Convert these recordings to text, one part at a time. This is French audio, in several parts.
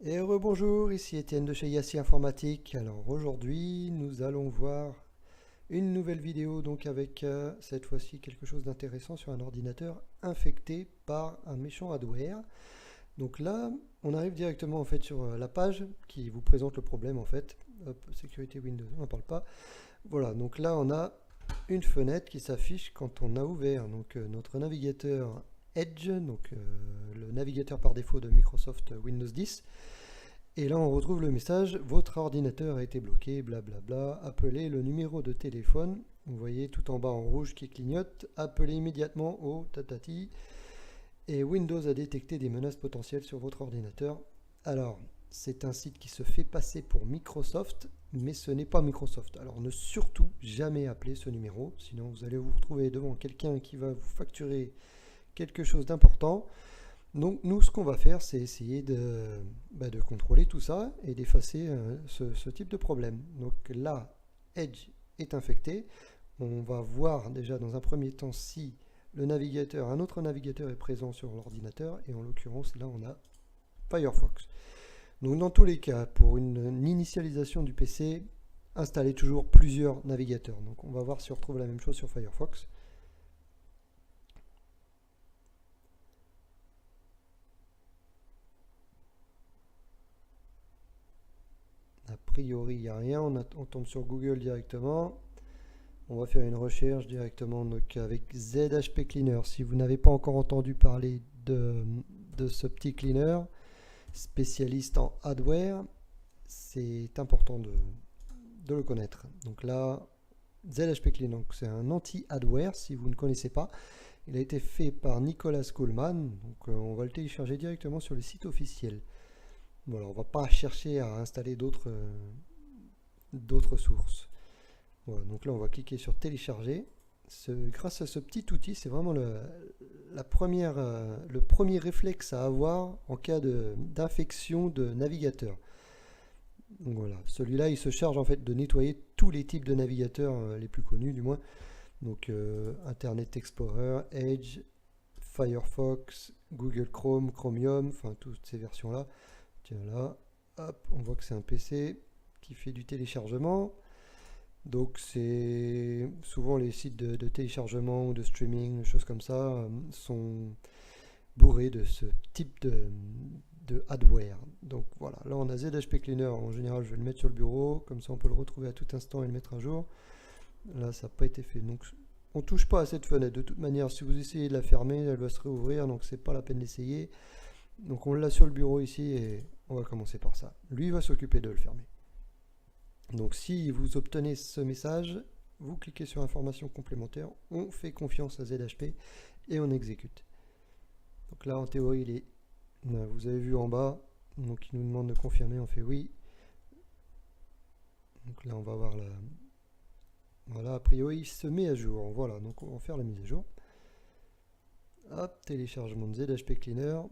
Et rebonjour, ici Étienne de chez Yassi Informatique. Alors aujourd'hui, nous allons voir une nouvelle vidéo donc avec cette fois-ci quelque chose d'intéressant sur un ordinateur infecté par un méchant adware. Donc là, on arrive directement en fait sur la page qui vous présente le problème en fait. Hop, sécurité Windows, on n'en parle pas. Voilà, donc là on a une fenêtre qui s'affiche quand on a ouvert donc notre navigateur Edge, donc le navigateur par défaut de Microsoft Windows 10. Et là, on retrouve le message, votre ordinateur a été bloqué, blablabla, appelez le numéro de téléphone, vous voyez tout en bas en rouge qui clignote, appelez immédiatement au tatati, et Windows a détecté des menaces potentielles sur votre ordinateur. Alors, c'est un site qui se fait passer pour Microsoft, mais ce n'est pas Microsoft. Alors, ne surtout jamais appeler ce numéro, sinon vous allez vous retrouver devant quelqu'un qui va vous facturer quelque chose d'important. Donc nous, ce qu'on va faire, c'est essayer de contrôler tout ça et d'effacer ce type de problème. Donc là, Edge est infecté. On va voir déjà dans un premier temps si un autre navigateur est présent sur l'ordinateur. Et en l'occurrence, là, on a Firefox. Donc dans tous les cas, pour une initialisation du PC, installez toujours plusieurs navigateurs. Donc on va voir si on retrouve la même chose sur Firefox. A priori, il n'y a rien. On tombe sur Google directement. On va faire une recherche directement donc, avec ZHP Cleaner. Si vous n'avez pas encore entendu parler de ce petit cleaner, spécialiste en adware, c'est important de le connaître. Donc là, ZHP Cleaner, c'est un anti-adware si vous ne connaissez pas. Il a été fait par Nicolas Kuhlmann. Donc on va le télécharger directement sur le site officiel. Voilà, on ne va pas chercher à installer d'autres sources. Voilà, donc là on va cliquer sur télécharger. Grâce à ce petit outil, c'est vraiment le premier réflexe à avoir en cas d'infection de navigateur. Donc voilà, celui-là il se charge en fait de nettoyer tous les types de navigateurs les plus connus du moins. Donc Internet Explorer, Edge, Firefox, Google Chrome, Chromium, enfin toutes ces versions-là. Tiens là, hop, on voit que c'est un PC qui fait du téléchargement. Donc c'est souvent les sites de téléchargement ou de streaming, des choses comme ça, sont bourrés de ce type de adware. Donc voilà, là on a ZHP Cleaner, en général je vais le mettre sur le bureau, comme ça on peut le retrouver à tout instant et le mettre à jour. Là ça n'a pas été fait, donc on ne touche pas à cette fenêtre. De toute manière, si vous essayez de la fermer, elle va se réouvrir, donc c'est pas la peine d'essayer. Donc on l'a sur le bureau ici et on va commencer par ça. Lui va s'occuper de le fermer. Donc si vous obtenez ce message, vous cliquez sur information complémentaire, on fait confiance à ZHP et on exécute. Donc là en théorie vous avez vu en bas, donc il nous demande de confirmer, on fait oui. Donc là on va voir voilà, a priori il se met à jour, voilà, donc on va faire la mise à jour. Hop, téléchargement de ZHP Cleaner,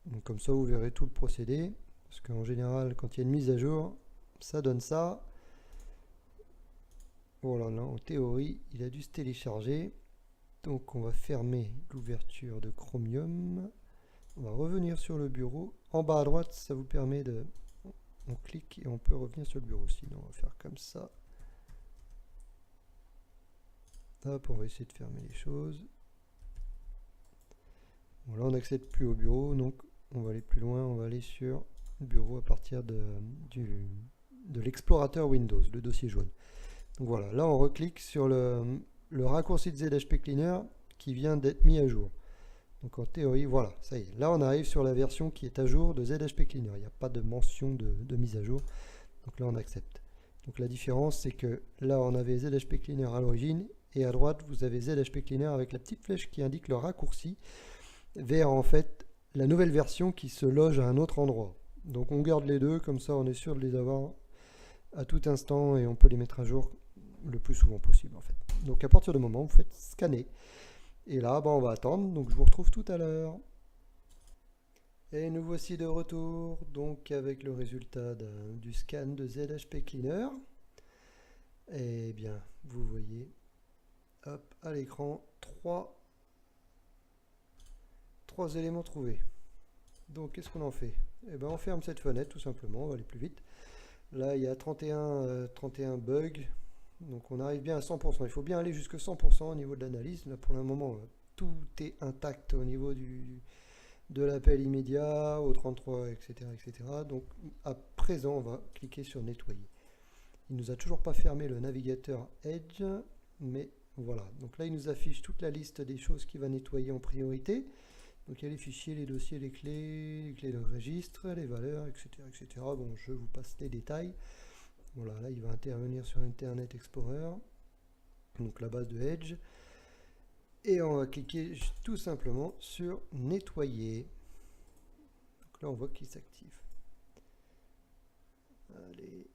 donc comme ça vous verrez tout le procédé, parce qu'en général quand il y a une mise à jour, ça donne ça. Voilà, là, en théorie, il a dû se télécharger. Donc on va fermer l'ouverture de Chromium. On va revenir sur le bureau. En bas à droite, ça vous permet de... On clique et on peut revenir sur le bureau. Sinon, on va faire comme ça. Hop, on va essayer de fermer les choses. Bon, là, on n'accède plus au bureau. Donc, on va aller plus loin. On va aller sur le bureau à partir de l'explorateur Windows, le dossier jaune. Donc voilà, là on reclique sur le raccourci de ZHP Cleaner qui vient d'être mis à jour. Donc en théorie, voilà, ça y est. Là on arrive sur la version qui est à jour de ZHP Cleaner. Il n'y a pas de mention de mise à jour. Donc là on accepte. Donc la différence c'est que là on avait ZHP Cleaner à l'origine et à droite vous avez ZHP Cleaner avec la petite flèche qui indique le raccourci vers en fait la nouvelle version qui se loge à un autre endroit. Donc on garde les deux, comme ça on est sûr de les avoir à tout instant et on peut les mettre à jour le plus souvent possible en fait. Donc à partir du moment où vous faites scanner, et là on va attendre, donc je vous retrouve tout à l'heure. Et nous voici de retour, donc avec le résultat du scan de ZHP Cleaner. Et bien, vous voyez, hop, à l'écran, trois éléments trouvés. Donc qu'est-ce qu'on en fait? et ben on ferme cette fenêtre tout simplement, on va aller plus vite. Là il y a 31 bugs, donc on arrive bien à 100%. Il faut bien aller jusqu'à 100% au niveau de l'analyse. Là pour le moment tout est intact au niveau de l'appel immédiat, au 33, etc., etc. Donc à présent on va cliquer sur nettoyer. Il nous a toujours pas fermé le navigateur Edge, mais voilà. Donc là il nous affiche toute la liste des choses qu'il va nettoyer en priorité. Donc il y a les fichiers, les dossiers, les clés de registre, les valeurs, etc., etc. Bon, je vous passe les détails. Voilà, là il va intervenir sur Internet Explorer, donc la base de Edge. Et on va cliquer tout simplement sur nettoyer. Donc là on voit qu'il s'active. Allez.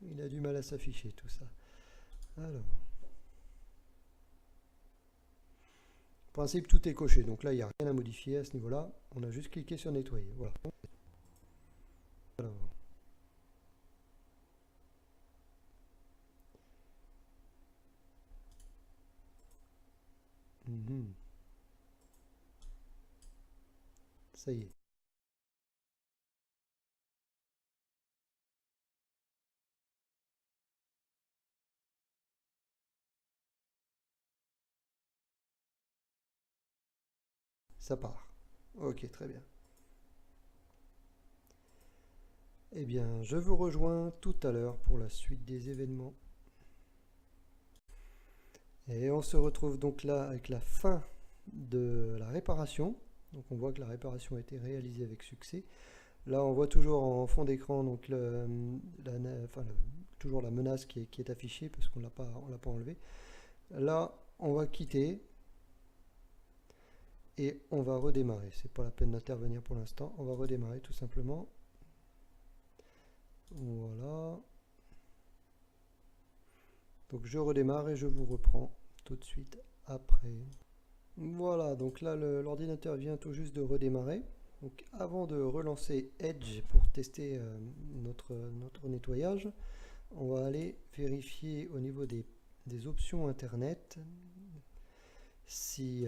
Il a du mal à s'afficher tout ça. Alors. En principe, tout est coché, donc là, il n'y a rien à modifier à ce niveau-là. On a juste cliqué sur nettoyer. Voilà. Alors. Ça y est. Ça part. Ok, très bien. Eh bien, je vous rejoins tout à l'heure pour la suite des événements. Et on se retrouve donc là avec la fin de la réparation. Donc on voit que la réparation a été réalisée avec succès. Là, on voit toujours en fond d'écran donc toujours la menace qui est affichée parce qu'on l'a pas enlevée. Là, on va quitter et on va redémarrer. C'est pas la peine d'intervenir pour l'instant. On va redémarrer tout simplement. Voilà. Donc je redémarre et je vous reprends tout de suite après. Voilà, donc là l'ordinateur vient tout juste de redémarrer. Donc avant de relancer Edge pour tester notre nettoyage, on va aller vérifier au niveau des options Internet si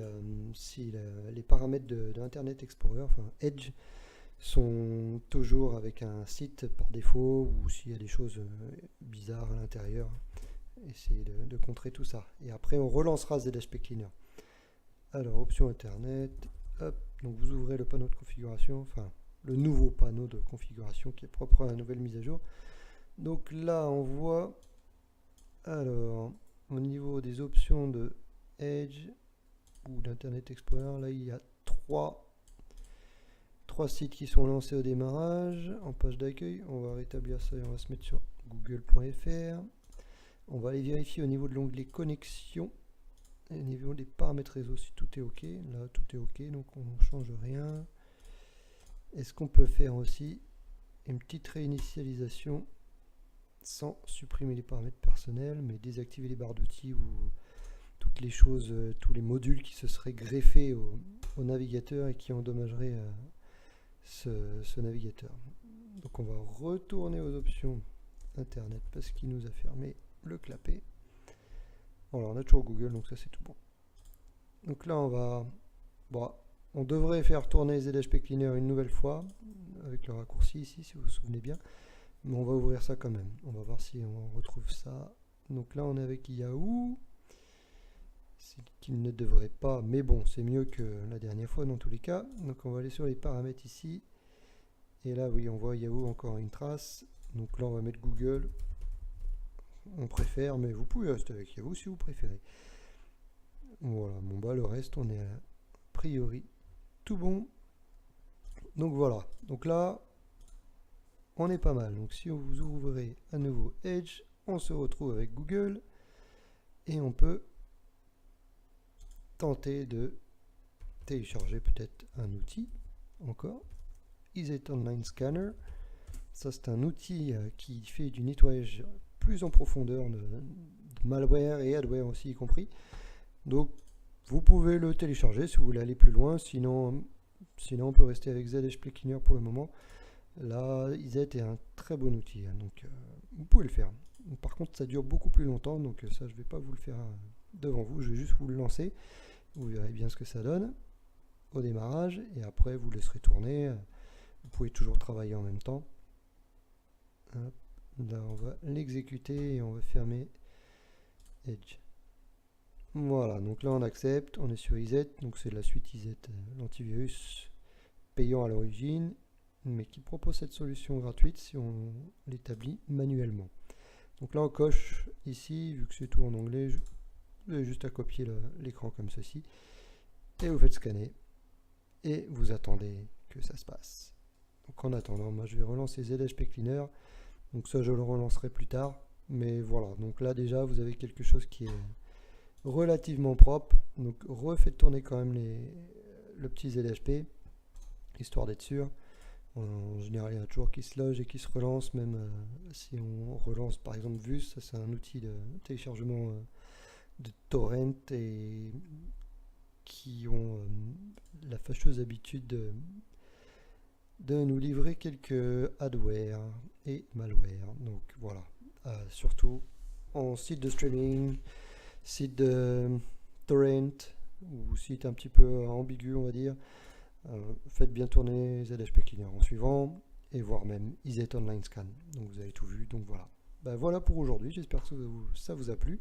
les paramètres de Internet Explorer, enfin Edge, sont toujours avec un site par défaut ou s'il y a des choses bizarres à l'intérieur. Essayer de contrer tout ça. Et après on relancera ZHP Cleaner. Alors option Internet, hop, donc vous ouvrez le panneau de configuration, enfin le nouveau panneau de configuration qui est propre à la nouvelle mise à jour. Donc là on voit, alors au niveau des options de Edge ou d'Internet Explorer, là il y a trois sites qui sont lancés au démarrage en page d'accueil. On va rétablir ça et on va se mettre sur google.fr. On va aller vérifier au niveau de l'onglet connexion. Et au niveau des paramètres réseau, si tout est ok, là tout est ok, donc on ne change rien. Est-ce qu'on peut faire aussi une petite réinitialisation sans supprimer les paramètres personnels, mais désactiver les barres d'outils ou toutes les choses, tous les modules qui se seraient greffés au navigateur et qui endommageraient ce navigateur. Donc on va retourner aux options Internet parce qu'il nous a fermé le clapet. Alors on a toujours Google, donc ça c'est tout bon. Donc là on devrait faire tourner ZHP Cleaner une nouvelle fois avec le raccourci ici si vous vous souvenez bien, mais on va ouvrir ça quand même. On va voir si on retrouve ça. Donc là on est avec Yahoo, qu'il ne devrait pas, mais bon c'est mieux que la dernière fois dans tous les cas. Donc on va aller sur les paramètres ici, et là oui on voit Yahoo encore une trace. Donc là on va mettre Google. On préfère, mais vous pouvez rester avec Yahoo si vous préférez. Voilà, bon bah le reste on est a priori tout bon. Donc voilà, donc là on est pas mal. Donc si vous ouvrez à nouveau Edge, on se retrouve avec Google et on peut tenter de télécharger peut-être un outil encore. EasyT Online Scanner, ça c'est un outil qui fait du nettoyage plus en profondeur de malware et adware aussi y compris. Donc vous pouvez le télécharger si vous voulez aller plus loin, sinon on peut rester avec ZHP Cleaner pour le moment. Là, EasyT est un très bon outil, donc vous pouvez le faire. Par contre, ça dure beaucoup plus longtemps, donc ça je ne vais pas vous le faire devant vous, je vais juste vous le lancer. vous verrez bien ce que ça donne au démarrage, et après vous laisserez tourner. Vous pouvez toujours travailler en même temps. Hop, là on va l'exécuter et on va fermer Edge. Voilà, donc là on accepte, on est sur EasyEZ, donc c'est la suite EasyEZ, l'antivirus payant à l'origine, mais qui propose cette solution gratuite si on l'établit manuellement. Donc là on coche ici, vu que c'est tout en anglais, vous avez juste à copier l'écran comme ceci, et vous faites scanner, et vous attendez que ça se passe. Donc en attendant, moi je vais relancer ZHP Cleaner, donc ça je le relancerai plus tard, mais voilà, donc là déjà vous avez quelque chose qui est relativement propre, donc refaites tourner quand même le petit ZHP, histoire d'être sûr. En général il y en a toujours qui se loge et qui se relance, même si on relance par exemple Vus, ça c'est un outil de téléchargement de torrent et qui ont la fâcheuse habitude de nous livrer quelques adware et malware. Donc voilà, surtout en site de streaming, site de torrent ou site un petit peu ambigu on va dire, faites bien tourner ZHP Cleaner en suivant, et voire même EasyEZ Online Scan. Donc vous avez tout vu, donc voilà. Ben voilà pour aujourd'hui, j'espère que ça vous a plu.